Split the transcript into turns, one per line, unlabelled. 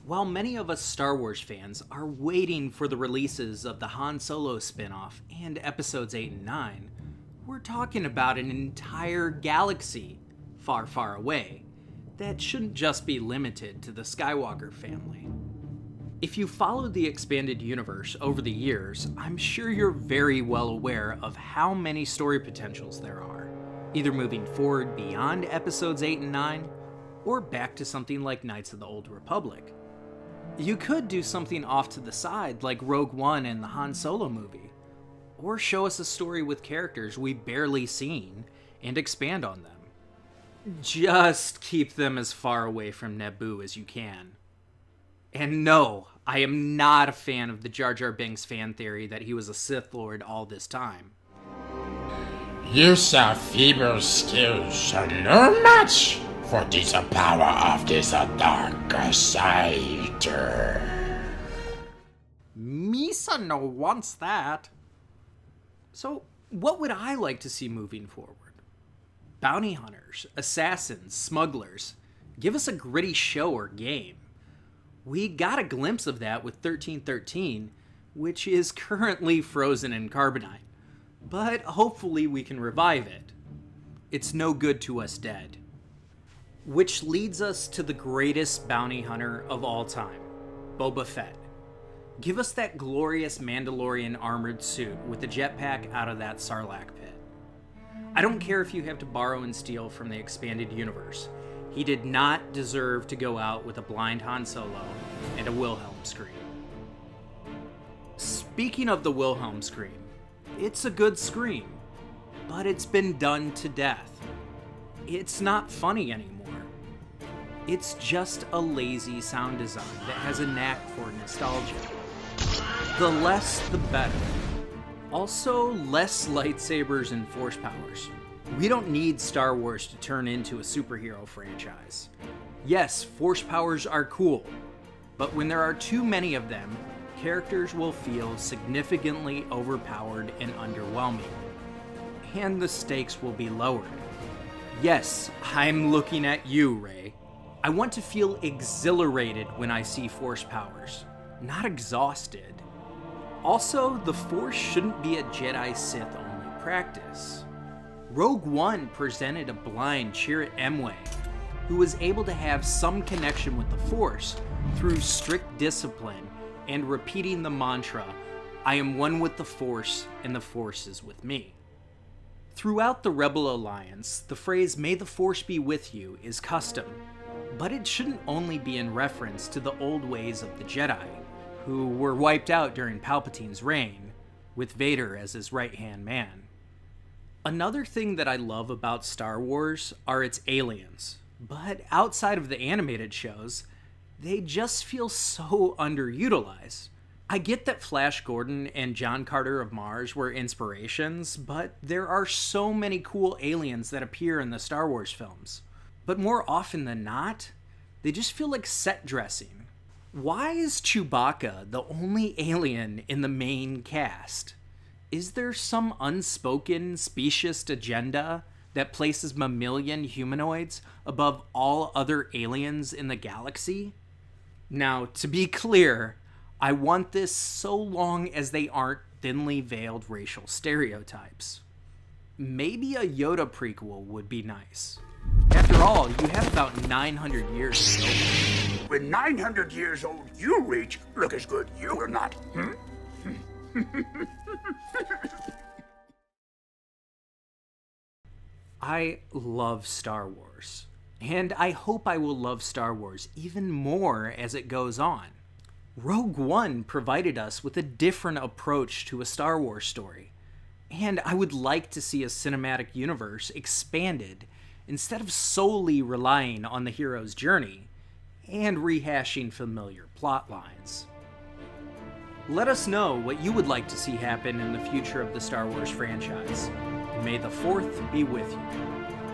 While many of us Star Wars fans are waiting for the releases of the Han Solo spin-off and episodes 8 and 9, we're talking about an entire galaxy far, far away that shouldn't just be limited to the Skywalker family. If you followed the expanded universe over the years, I'm sure you're very well aware of how many story potentials there are, either moving forward beyond episodes 8 and 9, or back to something like Knights of the Old Republic. You could do something off to the side like Rogue One and the Han Solo movie, or show us a story with characters we've barely seen and expand on them. Just keep them as far away from Naboo as you can. And no, I am not a fan of the Jar Jar Binks fan theory that he was a Sith Lord all this time.
Use our feeble skills are no match for this power of this dark side.
Misa no wants that. So, what would I like to see moving forward? Bounty hunters, assassins, smugglers. Give us a gritty show or game. We got a glimpse of that with 1313, which is currently frozen in carbonite. But hopefully we can revive it. It's no good to us dead. Which leads us to the greatest bounty hunter of all time, Boba Fett. Give us that glorious Mandalorian armored suit with the jetpack out of that Sarlacc pit. I don't care if you have to borrow and steal from the expanded universe. He did not deserve to go out with a blind Han Solo and a Wilhelm scream. Speaking of the Wilhelm scream, it's a good scream, but it's been done to death. It's not funny anymore. It's just a lazy sound design that has a knack for nostalgia. The less, the better. Also, less lightsabers and force powers. We don't need Star Wars to turn into a superhero franchise. Yes, force powers are cool, but when there are too many of them, characters will feel significantly overpowered and underwhelming, and the stakes will be lowered. Yes, I'm looking at you, Rey. I want to feel exhilarated when I see force powers, not exhausted. Also, the Force shouldn't be a Jedi Sith only practice. Rogue One presented a blind Chirrut Îmwe, who was able to have some connection with the Force through strict discipline and repeating the mantra, "I am one with the Force and the Force is with me." Throughout the Rebel Alliance, the phrase "May the Force be with you" is custom, but it shouldn't only be in reference to the old ways of the Jedi, who were wiped out during Palpatine's reign, with Vader as his right-hand man. Another thing that I love about Star Wars are its aliens, but outside of the animated shows, they just feel so underutilized. I get that Flash Gordon and John Carter of Mars were inspirations, but there are so many cool aliens that appear in the Star Wars films. But more often than not, they just feel like set dressing. Why is Chewbacca the only alien in the main cast? Is there some unspoken speciest agenda that places mammalian humanoids above all other aliens in the galaxy? Now, to be clear, I want this so long as they aren't thinly veiled racial stereotypes. Maybe a Yoda prequel would be nice. After all, you have about 900 years to go.
When 900 years old you reach, look as good you will not.
I love Star Wars, and I hope I will love Star Wars even more as it goes on. Rogue One provided us with a different approach to a Star Wars story, and I would like to see a cinematic universe expanded instead of solely relying on the hero's journey and rehashing familiar plot lines. Let us know what you would like to see happen in the future of the Star Wars franchise, and may the 4th be with you.